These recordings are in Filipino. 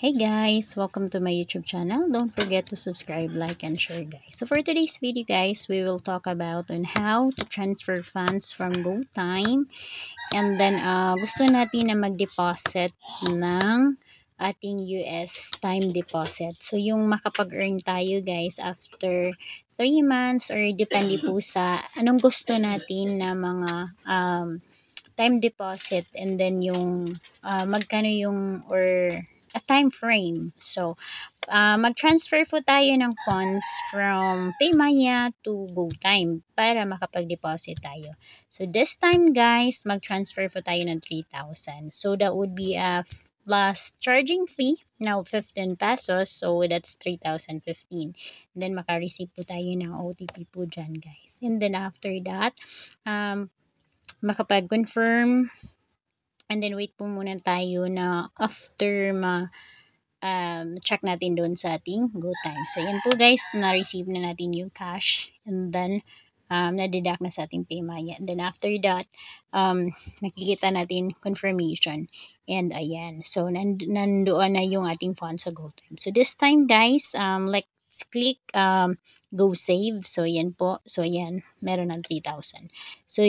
Hey guys, welcome to my YouTube channel. Don't forget to subscribe, like, and share guys. So for today's video guys, we will talk about on how to transfer funds from GoTime. And then gusto natin na mag-deposit ng ating US time deposit. So yung makapag-earn tayo guys after 3 months or depende po sa anong gusto natin na mga time deposit and then yung magkano yung or a time frame. So, mag-transfer po tayo ng funds from Paymaya to GoTime para makapag-deposit tayo. So, this time guys, mag-transfer po tayo ng 3,000. So, that would be a plus charging fee, now 15 pesos. So, that's 3,015. Then, maka-receive po tayo ng OTP po dyan guys. And then, after that, makapag-confirm and then wait po muna tayo na after check natin doon sa ating GoTime. So, yan po guys, na-receive na natin yung cash and then na-deduct na sa ating Paymaya. And then after that, nakikita natin confirmation. And ayan, so nandoon na yung ating funds sa GoTime. So, this time guys, let's click Go Save. So, yan po. So, yan, meron ng 3,000. So,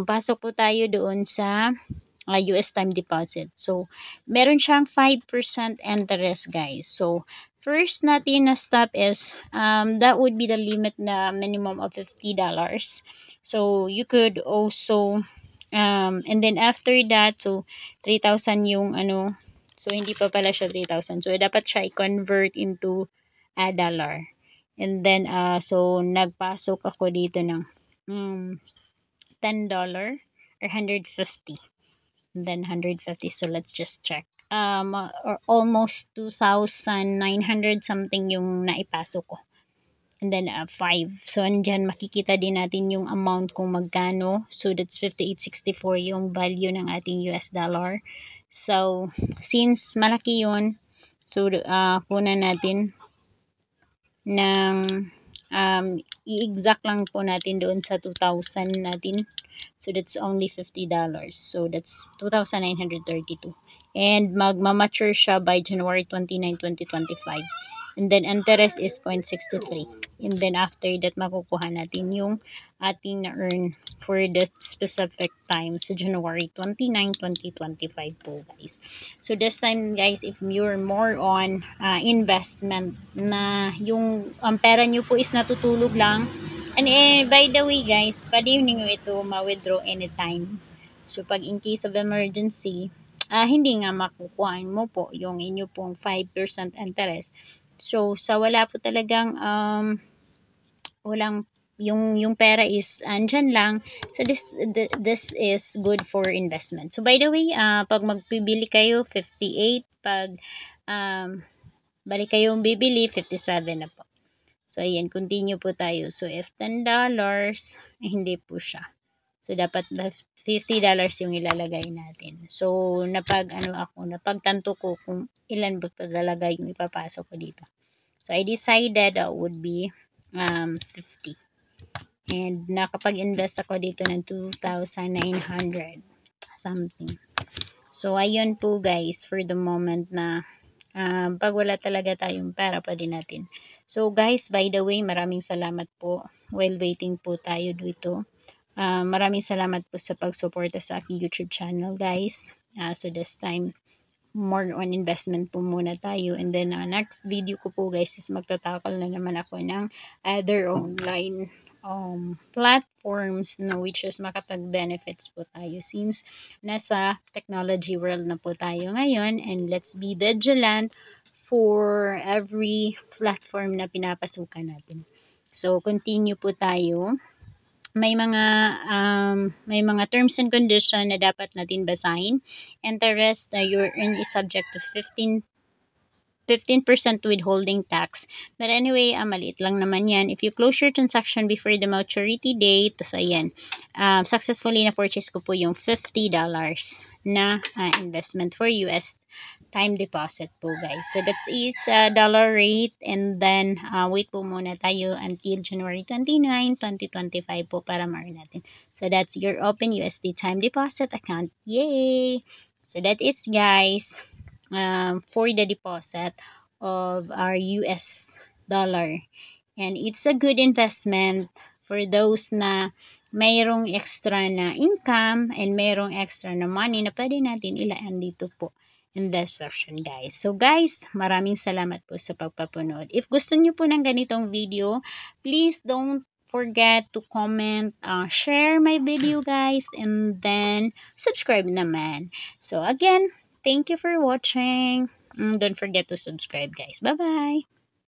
pasok po tayo doon sa US time deposit. So, meron siyang 5% interest guys. So, first natin na stop is that would be the limit na minimum of $50. So, you could also and then after that, so 3,000 yung ano, so hindi pa pala siya 3,000. So, dapat siya i-convert into a dollar. And then, so nagpasok ako dito ng $10 or 150. And then 150. So let's just check. Or almost 2,900 something yung naipasok ko. And then 5. So andyan makikita din natin yung amount kung magkano. So that's 58.64 yung value ng ating US dollar. So since malaki yun, so kunan natin ng i-exact lang po natin doon sa 2,000 natin. So, that's only $50. So, that's 2,932. And magmamature siya by January 29, 2025. And then, interest is 0.63. And then, after that, makukuha natin yung ating na-earn for that specific time. So, January 29, 2025 po, guys. So, this time, guys, if you're more on investment na yung pera nyo po is natutulog lang. And by the way, guys, pwede nyo ito ma-withdraw anytime. So, pag in case of emergency, hindi nga makukuha mo po yung inyo pong 5% interest. So, sa wala po talagang walang yung pera is andyan lang. So, this is good for investment. So, by the way, pag magpibili kayo, 58. Pag balik kayong bibili, 57 na po. So, ayan, continue po tayo. So, if $10, hindi po siya. So, dapat $50 yung ilalagay natin. So, napagtanto ko kung ilan ba talaga yung ipapasok ko dito. So, I decided that would be 50. And nakapag-invest ako dito ng 2,900 something. So, ayun po guys, for the moment na pag wala talaga tayong pera, pwede natin. So guys, by the way, maraming salamat po while waiting po tayo dito. Maraming salamat po sa pagsuporta sa aking YouTube channel guys. So this time, more on investment po muna tayo. And then next video ko po guys is magtatakal na naman ako ng other online platforms which is makapag-benefits po tayo since nasa technology world na po tayo ngayon, and let's be vigilant for every platform na pinapasukan natin. So continue po tayo. May mga terms and condition na dapat natin basahin. Interest your earn is subject to 15% withholding tax. But anyway, maliit lang naman yan. If you close your transaction before the maturity date, so ayan, successfully na-purchase ko po yung $50 na investment for US time deposit po guys. So that's its dollar rate, and then wait po muna tayo until January 29, 2025 po para ma-earn natin. So that's your Open USD time deposit account. Yay! So that is guys. for the deposit of our US dollar. And it's a good investment for those na mayroong extra na income and mayroong extra na money na pwede natin ilaan dito po in this section, guys. So guys, maraming salamat po sa pagpapunod. If gusto niyo po ng ganitong video, please don't forget to comment, share my video, guys, and then subscribe naman. So again, thank you for watching. Don't forget to subscribe, guys. Bye-bye.